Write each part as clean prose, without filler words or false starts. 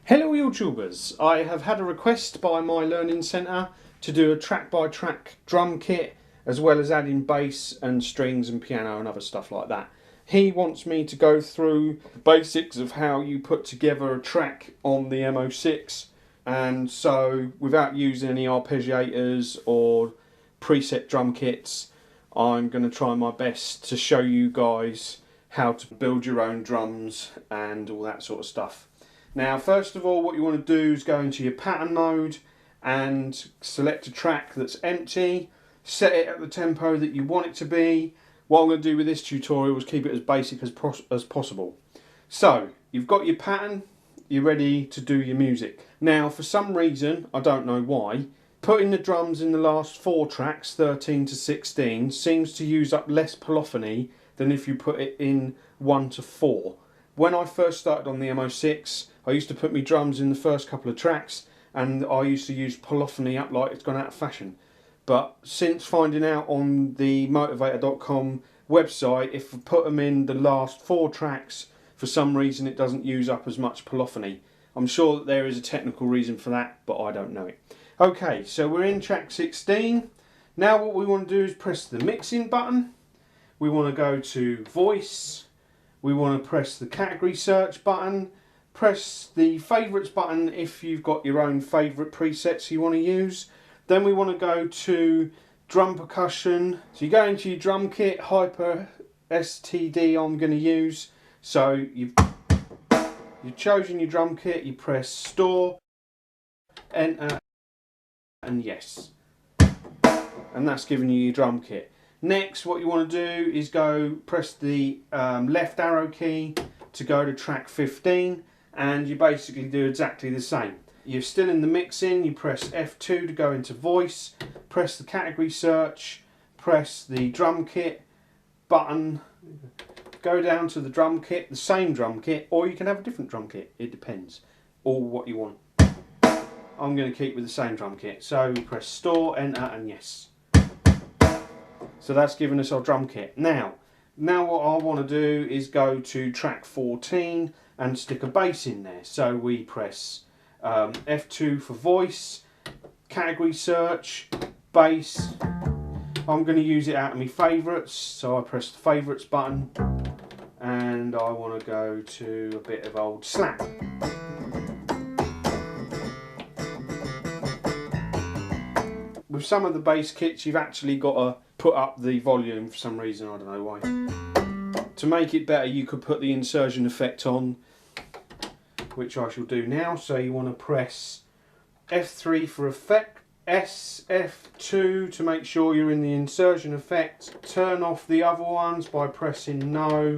Hello YouTubers, I have had a request by My Learning Center to do a track by track drum kit as well as adding bass and strings and piano and other stuff like that. He wants me to go through the basics of how you put together a track on the MO6, and so without using any arpeggiators or preset drum kits, I'm going to try my best to show you guys how to build your own drums and all that sort of stuff. Now, first of all, what you want to do is go into your pattern mode and select a track that's empty, set it at the tempo that you want it to be. What I'm going to do with this tutorial is keep it as basic as possible. So, you've got your pattern, you're ready to do your music. Now, for some reason, I don't know why, putting the drums in the last 4 tracks, 13 to 16, seems to use up less polyphony than if you put it in 1 to 4. When I first started on the MO6, I used to put my drums in the first couple of tracks, and I used to use polyphony up like it's gone out of fashion. But since finding out on the motivator.com website, if I put them in the last 4 tracks, for some reason it doesn't use up as much polyphony. I'm sure that there is a technical reason for that, but I don't know it. Okay, so we're in track 16. Now what we want to do is press the mixing button. We want to go to voice. We want to press the category search button, press the favourites button if you've got your own favourite presets you want to use. Then we want to go to drum percussion. So you go into your drum kit, Hyper STD I'm going to use. So you've chosen your drum kit, you press store, enter and yes. And that's giving you your drum kit. Next, what you want to do is press the left arrow key to go to track 15, and you basically do exactly the same. You're still in the mixing, you press F2 to go into voice, press the category search, press the drum kit button, go down to the drum kit, the same drum kit, or you can have a different drum kit, it depends, or what you want. I'm going to keep with the same drum kit, so we press store, enter and yes. So that's given us our drum kit. Now what I want to do is go to track 14 and stick a bass in there. So we press F2 for voice, category search, bass. I'm going to use it out of my favourites, so I press the favourites button and I want to go to a bit of old slap. With some of the bass kits you've actually got to put up the volume for some reason, I don't know why. To make it better you could put the insertion effect on, which I shall do now. So you want to press F3 for effect, SF2 to make sure you're in the insertion effect. Turn off the other ones by pressing no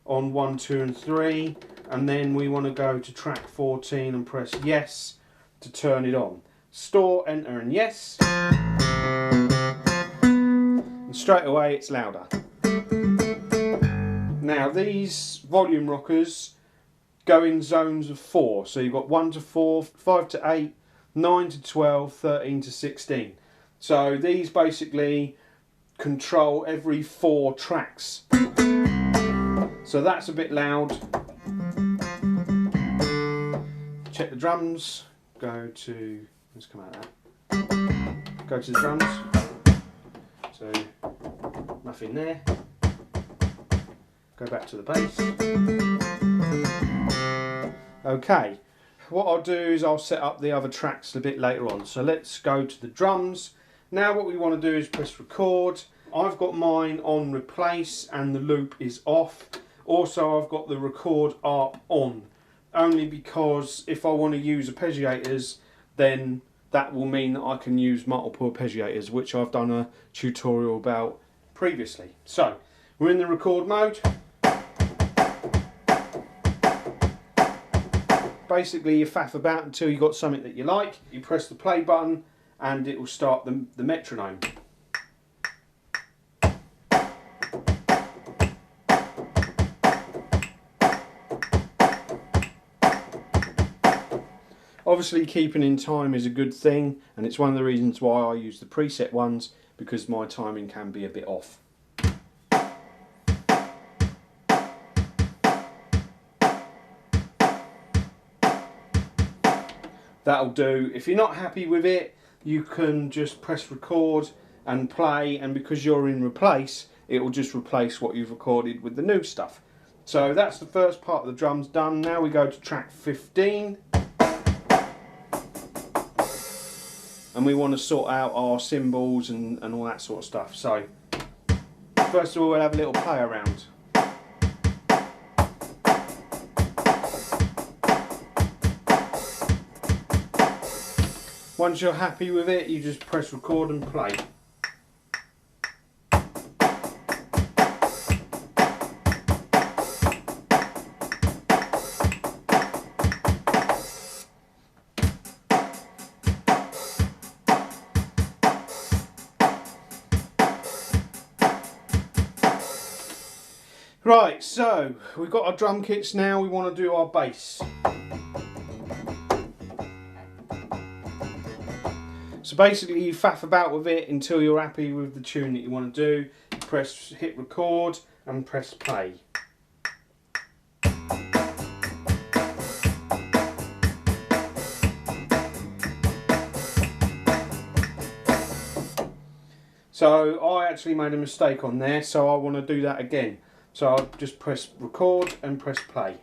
on 1, 2 and 3, and then we want to go to track 14 and press yes to turn it on. Store, enter and yes. And straight away it's louder. Now these volume rockers go in zones of 4. So you've got 1 to 4, 5 to 8, 9 to 12, 13 to 16. So these basically control every 4 tracks. So that's a bit loud. Check the drums. Go to... let's come out of that. Go to the drums. So nothing there. Go back to the bass. Okay, what I'll do is I'll set up the other tracks a bit later on. So let's go to the drums. Now what we want to do is press record. I've got mine on replace and the loop is off. Also I've got the record ARP on, only because if I want to use arpeggiators, then that will mean that I can use multiple arpeggiators, which I've done a tutorial about previously. So we're in the record mode. Basically you faff about until you got something that you like. You press the play button and it will start the metronome. Obviously keeping in time is a good thing, and it's one of the reasons why I use the preset ones, because my timing can be a bit off. that'll do. If you're not happy with it, you can just press record and play, and because you're in replace, it will just replace what you've recorded with the new stuff. So that's the first part of the drums done. Now we go to track 15. And we want to sort out our cymbals and all that sort of stuff. So first of all, we'll have a little play around. Once you're happy with it, you just press record and play. Right, so we've got our drum kits now, we want to do our bass. So basically you faff about with it until you're happy with the tune that you want to do. Hit record and press play. So I actually made a mistake on there, so I want to do that again. So I'll just press record and press play.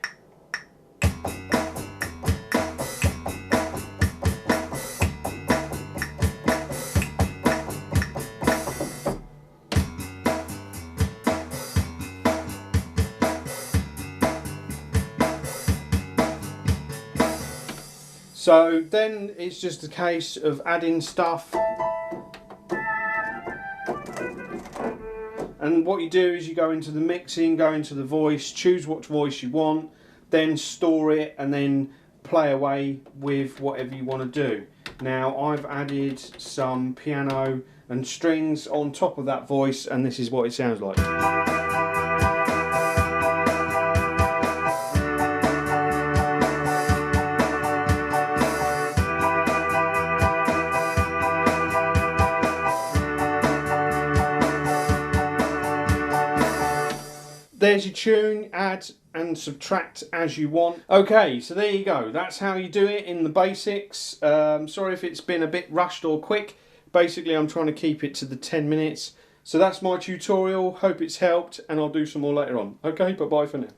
So then it's just a case of adding stuff. And what you do is you go into the mixing, go into the voice, choose what voice you want, then store it and then play away with whatever you want to do. Now I've added some piano and strings on top of that voice, and this is what it sounds like. There's your tune, add and subtract as you want. Okay, so there you go. That's how you do it in the basics. Sorry if it's been a bit rushed or quick. Basically, I'm trying to keep it to the 10 minutes. So that's my tutorial. Hope it's helped, and I'll do some more later on. Okay, bye-bye for now.